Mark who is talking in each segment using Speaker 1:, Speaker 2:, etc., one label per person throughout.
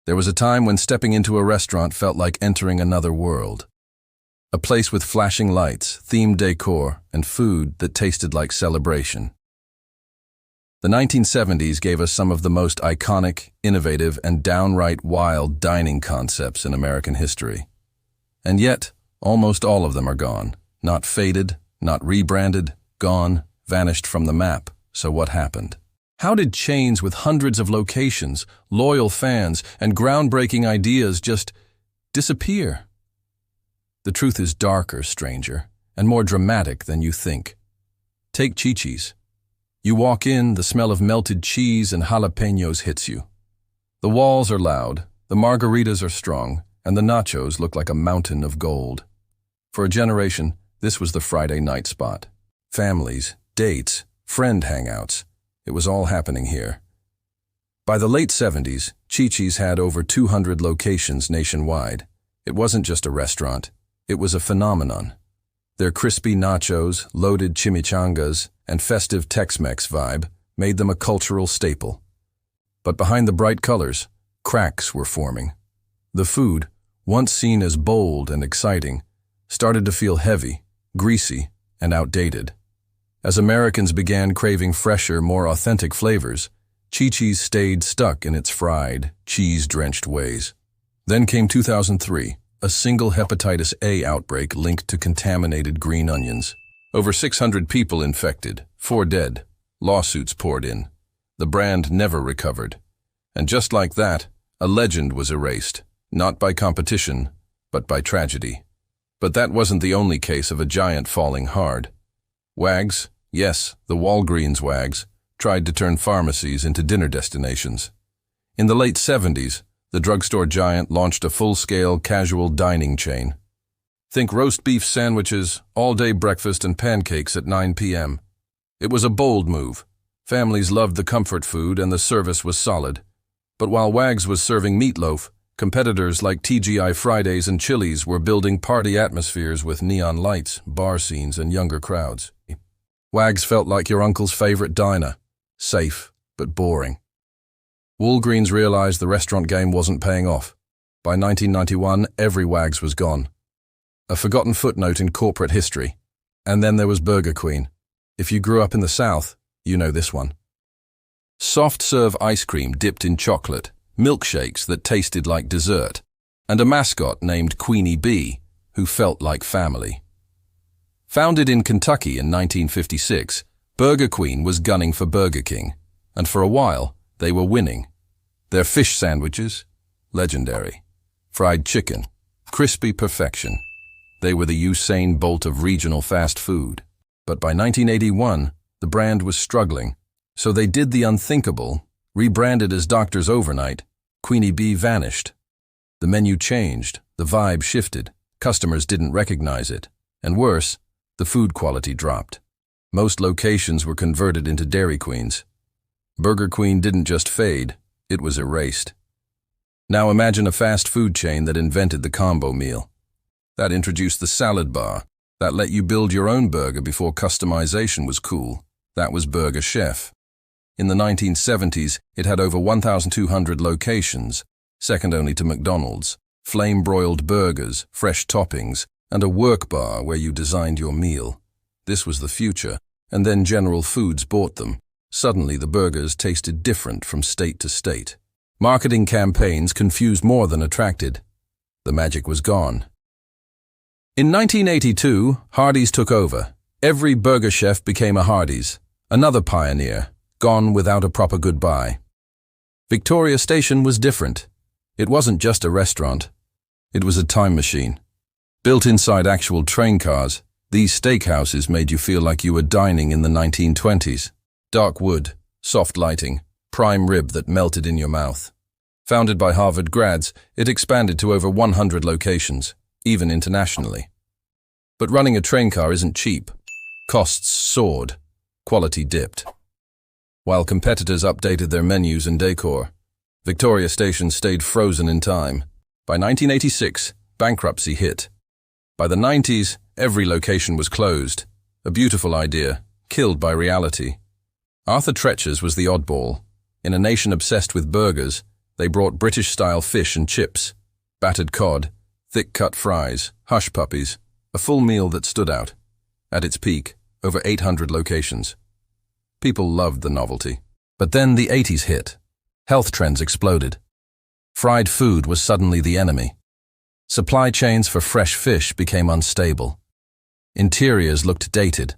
Speaker 1: There was a time when stepping into a restaurant felt like entering another world. A place with flashing lights, themed decor, and food that tasted like celebration. The 1970s gave us some of the most iconic, innovative, and downright wild dining concepts in American history. And yet, almost all of them are gone. Not faded, not rebranded, gone, vanished from the map. So what happened? How did chains with hundreds of locations, loyal fans, and groundbreaking ideas just disappear? The truth is darker, stranger, and more dramatic than you think. Take Chi-Chi's. You walk in, the smell of melted cheese and jalapenos hits you. The walls are loud, the margaritas are strong, and the nachos look like a mountain of gold. For a generation, this was the Friday night spot. Families, dates, friend hangouts. It was all happening here. By the late 70s, Chi-Chi's had over 200 locations nationwide. It wasn't just a restaurant. It was a phenomenon. Their crispy nachos, loaded chimichangas, and festive Tex-Mex vibe made them a cultural staple. But behind the bright colors, cracks were forming. The food, once seen as bold and exciting, started to feel heavy, greasy, and outdated. As Americans began craving fresher, more authentic flavors, Chi-Chi's stayed stuck in its fried, cheese-drenched ways. Then came 2003, a single hepatitis A outbreak linked to contaminated green onions. Over 600 people infected, 4 dead. Lawsuits poured in. The brand never recovered. And just like that, a legend was erased, not by competition, but by tragedy. But that wasn't the only case of a giant falling hard. Wags, yes, the Walgreens Wags, tried to turn pharmacies into dinner destinations. In the late 70s, the drugstore giant launched a full-scale casual dining chain. Think roast beef sandwiches, all-day breakfast, and pancakes at 9 p.m. It was a bold move. Families loved the comfort food and the service was solid. But while Wags was serving meatloaf, competitors like TGI Fridays and Chili's were building party atmospheres with neon lights, bar scenes, and younger crowds. Wags felt like your uncle's favorite diner. Safe, but boring. Walgreens realized the restaurant game wasn't paying off. By 1991, every Wags was gone. A forgotten footnote in corporate history. And then there was Burger Queen. If you grew up in the South, you know this one. Soft-serve ice cream dipped in chocolate, milkshakes that tasted like dessert, and a mascot named Queenie Bee, who felt like family. Founded in Kentucky in 1956, Burger Queen was gunning for Burger King, and for a while, they were winning. Their fish sandwiches, legendary. Fried chicken, crispy perfection. They were the Usain Bolt of regional fast food. But by 1981, the brand was struggling, so they did the unthinkable. Rebranded as Doctors Overnight, Queenie Bee vanished. The menu changed, the vibe shifted, customers didn't recognize it, and worse, the food quality dropped. Most locations were converted into Dairy Queens. Burger Queen didn't just fade, it was erased. Now imagine a fast food chain that invented the combo meal. That introduced the salad bar, that let you build your own burger before customization was cool. That was Burger Chef. In the 1970s, it had over 1,200 locations, second only to McDonald's, flame-broiled burgers, fresh toppings, and a work bar where you designed your meal. This was the future, and then General Foods bought them. Suddenly, the burgers tasted different from state to state. Marketing campaigns confused more than attracted. The magic was gone. In 1982, Hardee's took over. Every Burger Chef became a Hardee's, another pioneer, gone without a proper goodbye. Victoria Station was different. It wasn't just a restaurant. It was a time machine. Built inside actual train cars, these steakhouses made you feel like you were dining in the 1920s. Dark wood, soft lighting, prime rib that melted in your mouth. Founded by Harvard grads, it expanded to over 100 locations, even internationally. But running a train car isn't cheap. Costs soared, quality dipped. While competitors updated their menus and decor, Victoria Station stayed frozen in time. By 1986, bankruptcy hit. By the 90s, every location was closed. A beautiful idea, killed by reality. Arthur Treacher's was the oddball. In a nation obsessed with burgers, They brought British-style fish and chips, battered cod, thick-cut fries, hush puppies, a full meal that stood out. At its peak, over 800 locations. People loved the novelty. But then the 80s hit. Health trends exploded. Fried food was suddenly the enemy. Supply chains for fresh fish became unstable. Interiors looked dated.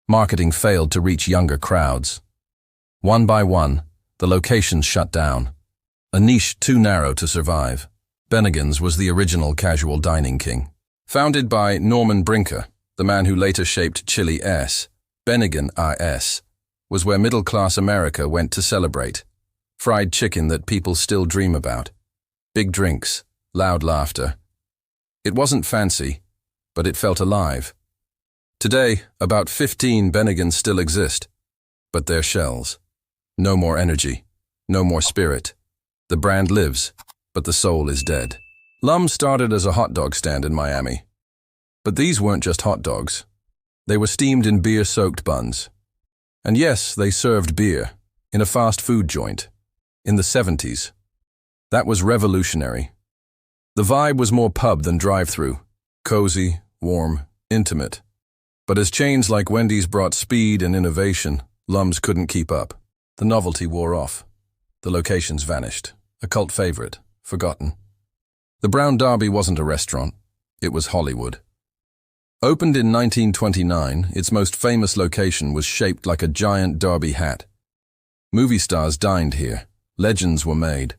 Speaker 1: Marketing failed to reach younger crowds. One by one, the locations shut down. A niche too narrow to survive. Bennigan's was the original casual dining king. Founded by Norman Brinker, the man who later shaped Chili S, Bennigan IS, was where middle-class America went to celebrate. Fried chicken that people still dream about. Big drinks, loud laughter. It wasn't fancy, but it felt alive. Today, about 15 Bennigans still exist, but they're shells. No more energy, no more spirit. The brand lives, but the soul is dead. Lum started as a hot dog stand in Miami. But these weren't just hot dogs. They were steamed in beer-soaked buns. And yes, they served beer, in a fast food joint, in the 70s. That was revolutionary. The vibe was more pub than drive-through, cozy, warm, intimate. But as chains like Wendy's brought speed and innovation, Lum's couldn't keep up. The novelty wore off. The locations vanished. A cult favorite, forgotten. The Brown Derby wasn't a restaurant. It was Hollywood. Opened in 1929, its most famous location was shaped like a giant derby hat. Movie stars dined here. Legends were made.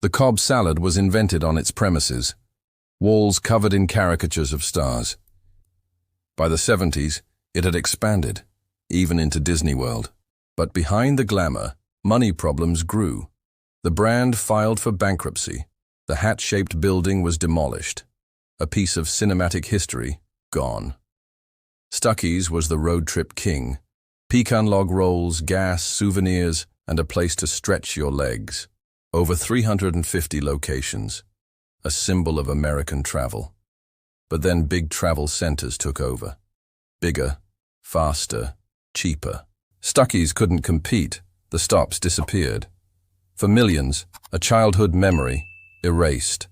Speaker 1: The Cobb salad was invented on its premises. Walls covered in caricatures of stars. By the 70s, it had expanded, even into Disney World. But behind the glamour, money problems grew. The brand filed for bankruptcy. The hat-shaped building was demolished. A piece of cinematic history gone. Stuckey's was the road trip king. Pecan log rolls, gas, souvenirs, and a place to stretch your legs. Over 350 locations. A symbol of American travel. But then big travel centers took over. Bigger, faster, cheaper. Stuckey's couldn't compete. The stops disappeared. For millions, a childhood memory erased.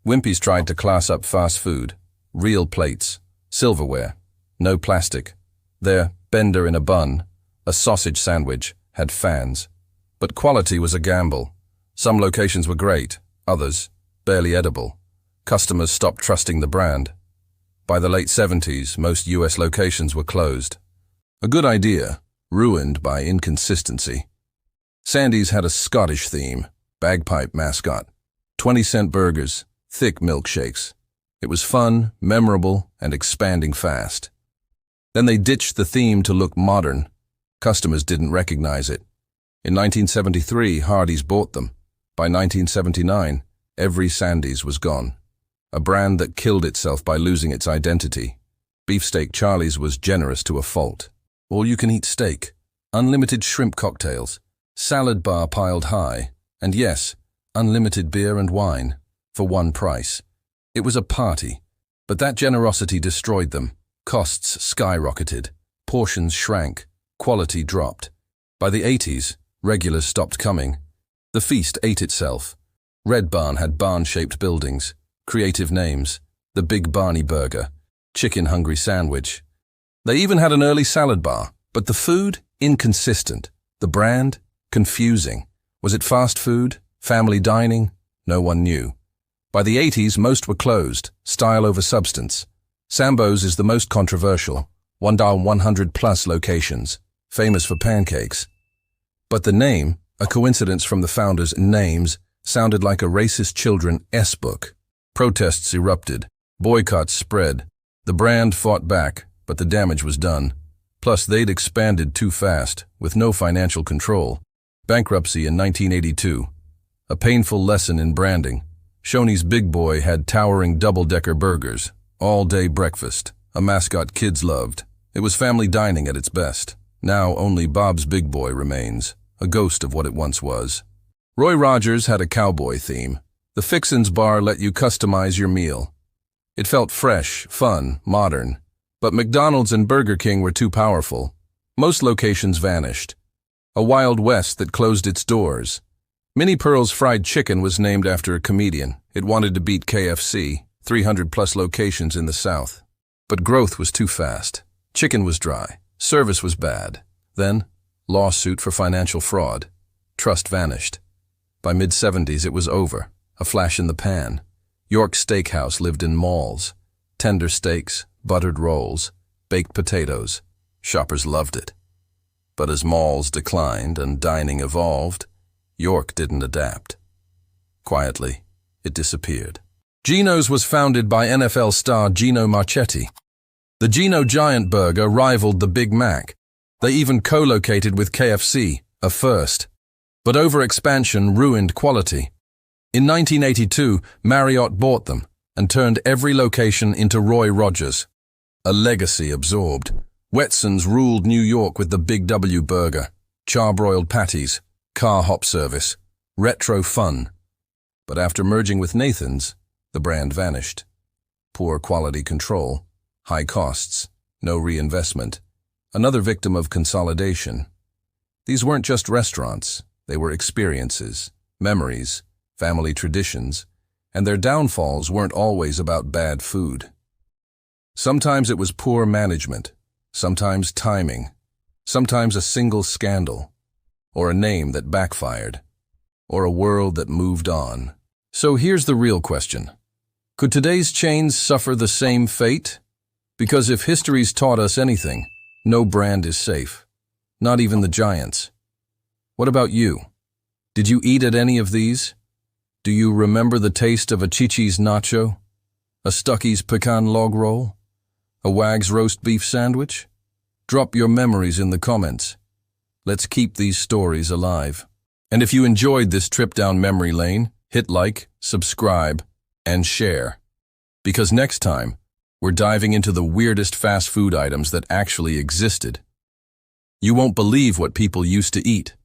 Speaker 1: Wimpy's tried to class up fast food. Real plates, silverware, no plastic. Their bender in a bun, a sausage sandwich, had fans. But quality was a gamble. Some locations were great, others barely edible. Customers stopped trusting the brand. By the late 70s, most US locations were closed. A good idea, ruined by inconsistency. Sandy's had a Scottish theme, bagpipe mascot, 20-cent burgers, thick milkshakes. It was fun, memorable, and expanding fast. Then they ditched the theme to look modern. Customers didn't recognize it. In 1973, Hardee's bought them. By 1979, every Sandy's was gone. A brand that killed itself by losing its identity. Beefsteak Charlie's was generous to a fault. All-you-can-eat steak, unlimited shrimp cocktails, salad bar piled high, and yes, unlimited beer and wine, for one price. It was a party, but that generosity destroyed them. Costs skyrocketed, portions shrank, quality dropped. By the 80s, regulars stopped coming. The feast ate itself. Red Barn had barn-shaped buildings, creative names, the Big Barney Burger, Chicken Hungry Sandwich. They even had an early salad bar, but the food, inconsistent. The brand, confusing. Was it fast food, family dining? No one knew. By the 80s, most were closed, style over substance. Sambo's is the most controversial, 100+ locations, famous for pancakes. But the name, a coincidence from the founders' names, sounded like a racist children S-book. Protests erupted, boycotts spread. The brand fought back, but the damage was done. Plus, they'd expanded too fast, with no financial control. Bankruptcy in 1982. A painful lesson in branding. Shoney's Big Boy had towering double-decker burgers, all-day breakfast, a mascot kids loved. It was family dining at its best. Now only Bob's Big Boy remains, a ghost of what it once was. Roy Rogers had a cowboy theme. The Fixin's Bar let you customize your meal. It felt fresh, fun, modern. But McDonald's and Burger King were too powerful. Most locations vanished. A Wild West that closed its doors. Minnie Pearl's Fried Chicken was named after a comedian. It wanted to beat KFC, 300-plus locations in the South. But growth was too fast. Chicken was dry. Service was bad. Then, lawsuit for financial fraud. Trust vanished. By mid-70s, it was over. A flash in the pan. York's Steakhouse lived in malls. Tender steaks, buttered rolls, baked potatoes. Shoppers loved it. But as malls declined and dining evolved, York didn't adapt. Quietly, it disappeared. Geno's was founded by NFL star Gino Marchetti. The Gino Giant Burger rivaled the Big Mac. They even co-located with KFC, a first. But overexpansion ruined quality. In 1982, Marriott bought them and turned every location into Roy Rogers. A legacy absorbed. Wetson's ruled New York with the Big W Burger, charbroiled patties, car hop service, retro fun. But after merging with Nathan's, the brand vanished. Poor quality control, high costs, no reinvestment. Another victim of consolidation. These weren't just restaurants, they were experiences, memories, family traditions, and their downfalls weren't always about bad food. Sometimes it was poor management, sometimes timing, sometimes a single scandal, or a name that backfired, or a world that moved on. So here's the real question. Could today's chains suffer the same fate? Because if history's taught us anything, no brand is safe, not even the giants. What about you? Did you eat at any of these? Do you remember the taste of a Chi-Chi's nacho? A Stuckey's pecan log roll? A Wag's roast beef sandwich? Drop your memories in the comments. Let's keep these stories alive. And if you enjoyed this trip down memory lane, hit like, subscribe, and share. Because next time, we're diving into the weirdest fast food items that actually existed. You won't believe what people used to eat.